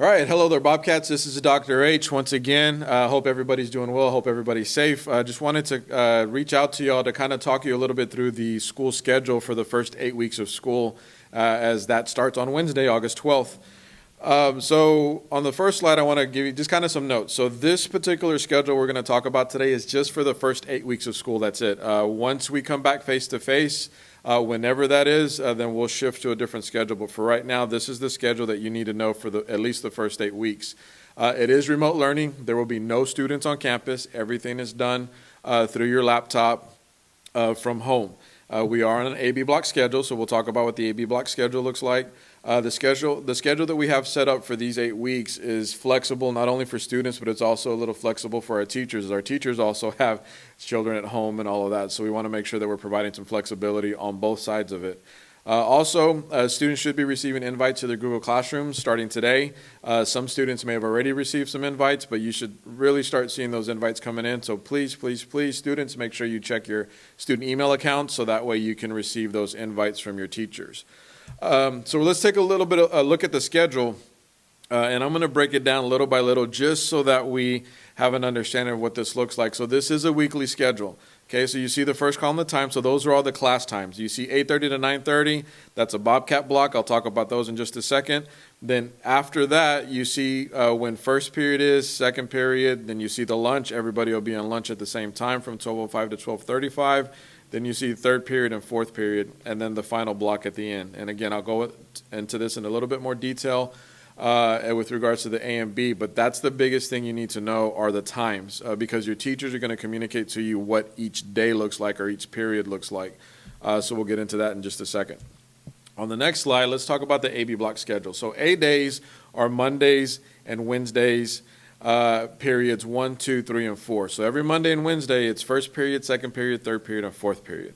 All right, hello there, Bobcats. This is Dr. H. Once again, hope everybody's doing well. Hope everybody's safe. Just wanted to reach out to y'all to kind of talk you a little bit through the school schedule for the first 8 weeks of school, as that starts on Wednesday, August 12th. So on the first slide, I want to give you just kind of some notes. So this particular schedule we're going to talk about today is just for the first 8 weeks of school. That's it. Once we come back face to face, whenever that is, then we'll shift to a different schedule. But for right now, this is the schedule that you need to know for at least the first 8 weeks. It is remote learning. There will be no students on campus. Everything is done through your laptop from home. We are on an AB block schedule, so we'll talk about what the AB block schedule looks like. The schedule that we have set up for these 8 weeks is flexible, not only for students, but it's also a little flexible for our teachers. Our teachers also have children at home and all of that, so we want to make sure that we're providing some flexibility on both sides of it. Students should be receiving invites to their Google Classrooms starting today. Some students may have already received some invites, but you should really start seeing those invites coming in. So please, students, make sure you check your student email accounts so that way you can receive those invites from your teachers. So let's take a little bit of a look at the schedule, and I'm going to break it down little by little just so that we have an understanding of what this looks like. So this is a weekly schedule. Okay, so you see the first column, the time. So those are all the class times. You see 8:30 to 9:30. That's a Bobcat block. I'll talk about those in just a second. Then after that, you see when first period is, second period. Then you see the lunch. Everybody will be on lunch at the same time from 12:05 to 12:35. Then you see third period and fourth period, and then the final block at the end. And again, I'll go into this in a little bit more detail with regards to the A and B, but that's the biggest thing you need to know are the times, because your teachers are going to communicate to you what each day looks like or each period looks like. So we'll get into that in just a second. On the next slide, let's talk about the AB block schedule. So A days are Mondays and Wednesdays, periods 1, 2, 3, and 4. So every Monday and Wednesday, it's first period, second period, third period, and fourth period.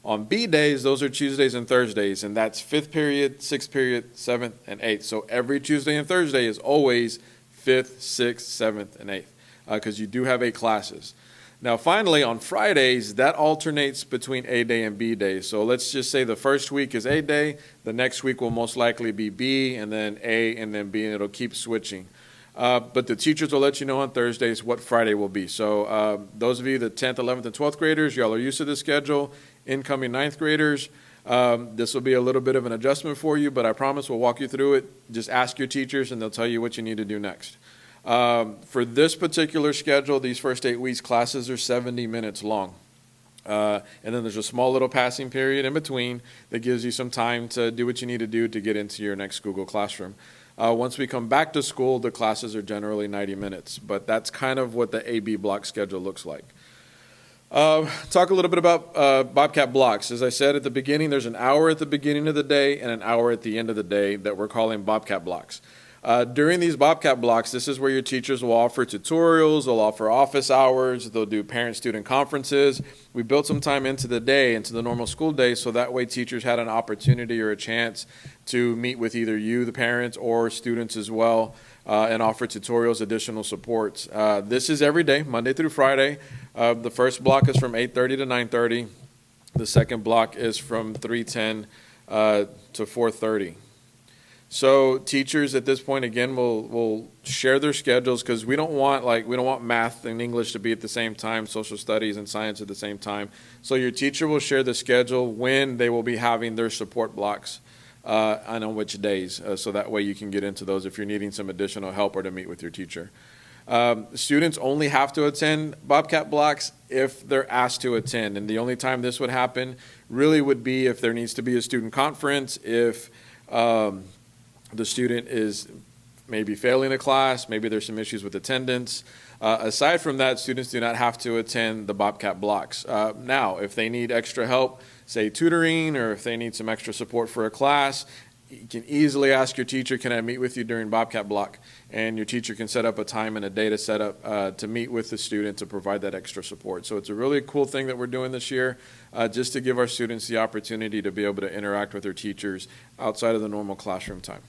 On B days, those are Tuesdays and Thursdays, and that's fifth period, sixth period, seventh, and eighth. So every Tuesday and Thursday is always fifth, sixth, seventh, and eighth, because you do have 8 classes. Now, finally, on Fridays, that alternates between A day and B day. So let's just say the first week is A day, the next week will most likely be B, and then A, and then B, and it'll keep switching. But the teachers will let you know on Thursdays what Friday will be. So those of you, the 10th, 11th, and 12th graders, y'all are used to this schedule. Incoming 9th graders, this will be a little bit of an adjustment for you, but I promise we'll walk you through it. Just ask your teachers, and they'll tell you what you need to do next. For this particular schedule, these first 8 weeks, classes are 70 minutes long. And then there's a small little passing period in between that gives you some time to do what you need to do to get into your next Google Classroom. Once we come back to school, the classes are generally 90 minutes, but that's kind of what the AB block schedule looks like. Talk a little bit about Bobcat blocks. As I said at the beginning, there's an hour at the beginning of the day and an hour at the end of the day that we're calling Bobcat blocks. During these Bobcat blocks, this is where your teachers will offer tutorials, they'll offer office hours, they'll do parent-student conferences. We built some time into the day, into the normal school day, so that way teachers had an opportunity or a chance to meet with either you, the parents, or students as well, and offer tutorials, additional supports. This is every day, Monday through Friday. The first block is from 8:30 to 9:30. The second block is from 3:10 to 4:30. So teachers at this point, again, will share their schedules because we don't want math and English to be at the same time, social studies and science at the same time. So your teacher will share the schedule when they will be having their support blocks and on which days. So that way you can get into those if you're needing some additional help or to meet with your teacher. Students only have to attend Bobcat blocks if they're asked to attend. And the only time this would happen really would be if there needs to be a student conference, if the student is maybe failing a class, maybe there's some issues with attendance. Aside from that, students do not have to attend the Bobcat blocks. Now, if they need extra help, say tutoring, or if they need some extra support for a class, you can easily ask your teacher, can I meet with you during Bobcat block? And your teacher can set up a time and a day to set up to meet with the student to provide that extra support. So it's a really cool thing that we're doing this year, just to give our students the opportunity to be able to interact with their teachers outside of the normal classroom time.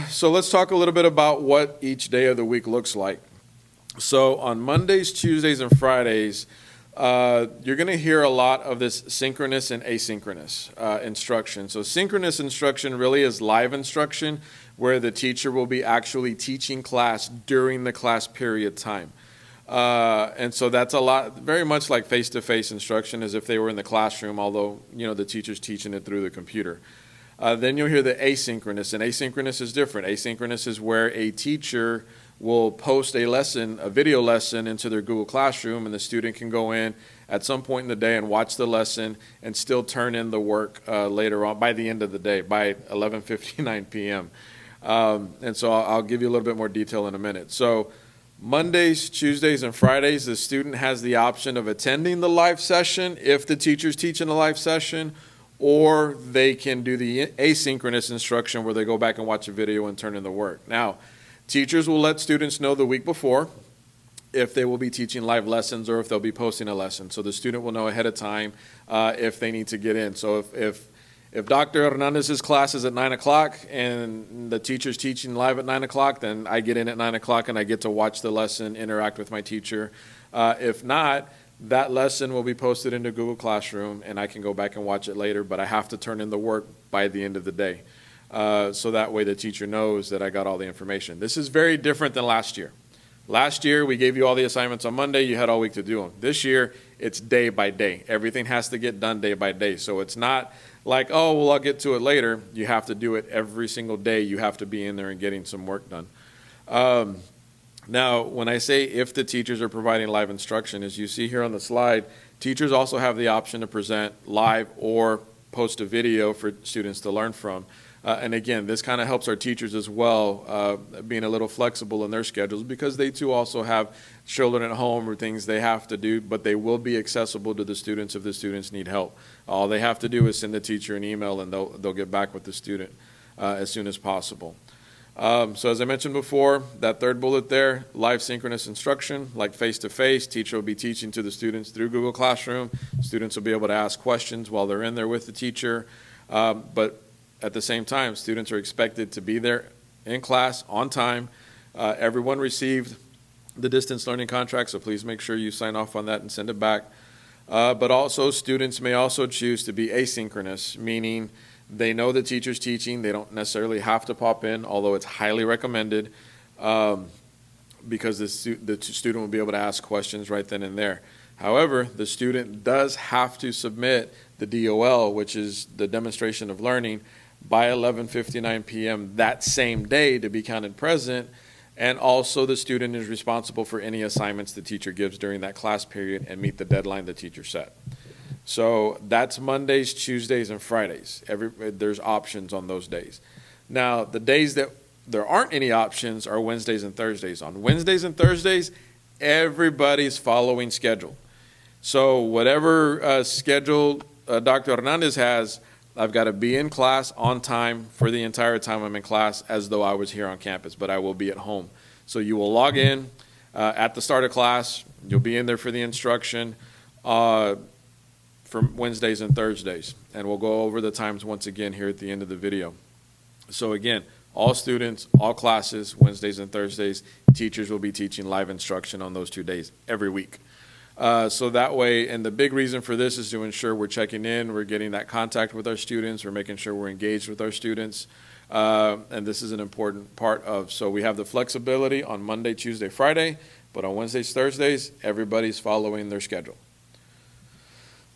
So let's talk a little bit about what each day of the week looks like. So on Mondays, Tuesdays, and Fridays, you're going to hear a lot of this synchronous and asynchronous instruction. So synchronous instruction really is live instruction, where the teacher will be actually teaching class during the class period time. And so that's a lot, very much like face-to-face instruction as if they were in the classroom, although, the teacher's teaching it through the computer. Then you'll hear the asynchronous, and asynchronous is different. Asynchronous is where a teacher will post a lesson, a video lesson, into their Google Classroom, and the student can go in at some point in the day and watch the lesson and still turn in the work later on by the end of the day, by 11:59 p.m. And so I'll give you a little bit more detail in a minute. So Mondays, Tuesdays, and Fridays, the student has the option of attending the live session if the teacher's teaching a live session, or they can do the asynchronous instruction where they go back and watch a video and turn in the work. Now, teachers will let students know the week before if they will be teaching live lessons or if they'll be posting a lesson. So the student will know ahead of time if they need to get in. So if Dr. Hernandez's class is at 9 o'clock and the teacher's teaching live at 9 o'clock, then I get in at 9 o'clock and I get to watch the lesson, interact with my teacher. If not, that lesson will be posted into Google Classroom and I can go back and watch it later, but I have to turn in the work by the end of the day. So that way the teacher knows that I got all the information. This is very different than last year. Last year, we gave you all the assignments on Monday. You had all week to do them. This year, it's day by day. Everything has to get done day by day. So it's not like, oh, well, I'll get to it later. You have to do it every single day. You have to be in there and getting some work done. Now, when I say if the teachers are providing live instruction, as you see here on the slide, teachers also have the option to present live or post a video for students to learn from. And again, this kind of helps our teachers as well, being a little flexible in their schedules, because they too also have children at home or things they have to do, but they will be accessible to the students if the students need help. All they have to do is send the teacher an email and they'll get back with the student as soon as possible. So as I mentioned before, that third bullet there, live synchronous instruction, like face-to-face. Teacher will be teaching to the students through Google Classroom. Students will be able to ask questions while they're in there with the teacher. But at the same time, students are expected to be there in class on time. Everyone received the distance learning contract, so please make sure you sign off on that and send it back. But also, students may also choose to be asynchronous, meaning they know the teacher's teaching. They don't necessarily have to pop in, although it's highly recommended, because the student will be able to ask questions right then and there. However, the student does have to submit the DOL, which is the demonstration of learning, by 11:59 p.m. that same day to be counted present, and also the student is responsible for any assignments the teacher gives during that class period and meet the deadline the teacher set. So that's Mondays, Tuesdays, and Fridays. There's options on those days. Now, the days that there aren't any options are Wednesdays and Thursdays. On Wednesdays and Thursdays, everybody's following schedule. So whatever schedule Dr. Hernandez has, I've got to be in class on time for the entire time I'm in class, as though I was here on campus, but I will be at home. So you will log in at the start of class. You'll be in there for the instruction for Wednesdays and Thursdays. And we'll go over the times once again here at the end of the video. So again, all students, all classes, Wednesdays and Thursdays, teachers will be teaching live instruction on those 2 days every week. So that way, and the big reason for this is to ensure we're checking in, we're getting that contact with our students, we're making sure we're engaged with our students, and this is an important part of. So we have the flexibility on Monday, Tuesday, Friday, but on Wednesdays, Thursdays, everybody's following their schedule.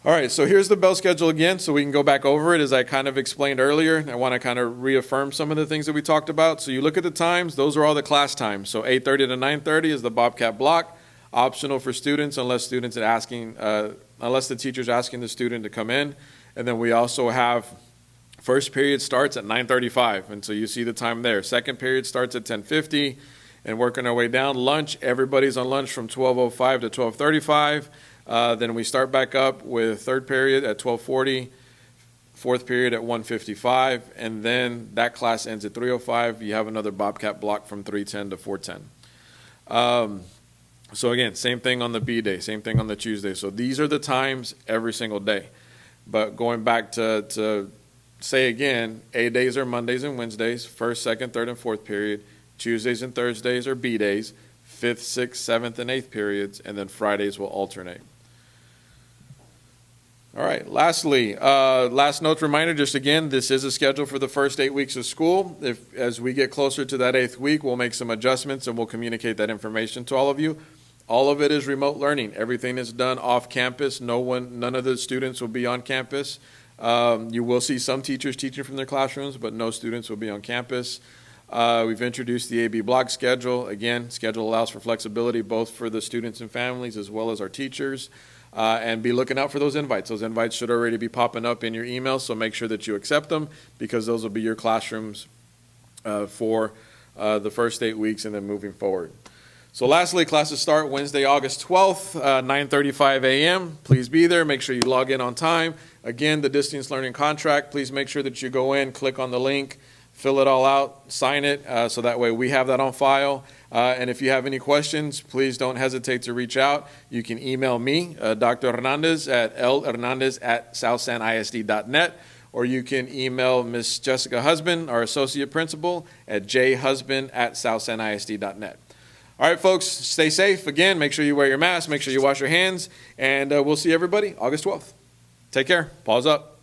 All right, so here's the bell schedule again, so we can go back over it as I kind of explained earlier. I want to kind of reaffirm some of the things that we talked about. So you look at the times, those are all the class times. So 8:30 to 9:30 is the Bobcat block. Optional for students unless the teacher's asking the student to come in. And then we also have first period starts at 9:35, and so you see the time there. Second period starts at 10:50, and working our way down. Lunch, everybody's on lunch from 12:05 to 12:35. Then we start back up with third period at 12:40, fourth period at 1:55, and then that class ends at 3:05. You have another Bobcat block from 3:10 to 4:10. So again, same thing on the B day, same thing on the Tuesday. So these are the times every single day. But going back to say again, A days are Mondays and Wednesdays, first, second, third, and fourth period. Tuesdays and Thursdays are B days, fifth, sixth, seventh, and eighth periods, and then Fridays will alternate. All right. Lastly, last note reminder, just again, this is a schedule for the first 8 weeks of school. As we get closer to that 8th week, we'll make some adjustments and we'll communicate that information to all of you. All of it is remote learning. Everything is done off campus. None of the students will be on campus. You will see some teachers teaching from their classrooms, but no students will be on campus. We've introduced the AB block schedule. Again, schedule allows for flexibility both for the students and families as well as our teachers. And be looking out for those invites. Those invites should already be popping up in your email, so make sure that you accept them because those will be your classrooms for the first 8 weeks and then moving forward. So lastly, classes start Wednesday, August 12th, 9:35 a.m. Please be there. Make sure you log in on time. Again, the distance learning contract, please make sure that you go in, click on the link, fill it all out, sign it, so that way we have that on file. And if you have any questions, please don't hesitate to reach out. You can email me, Dr. Hernandez, at lhernandez@southsanisd.net, or you can email Ms. Jessica Husband, our associate principal, at jhusband@southsanisd.net. All right, folks, stay safe. Again, make sure you wear your mask, make sure you wash your hands, and we'll see everybody August 12th. Take care. Pause up.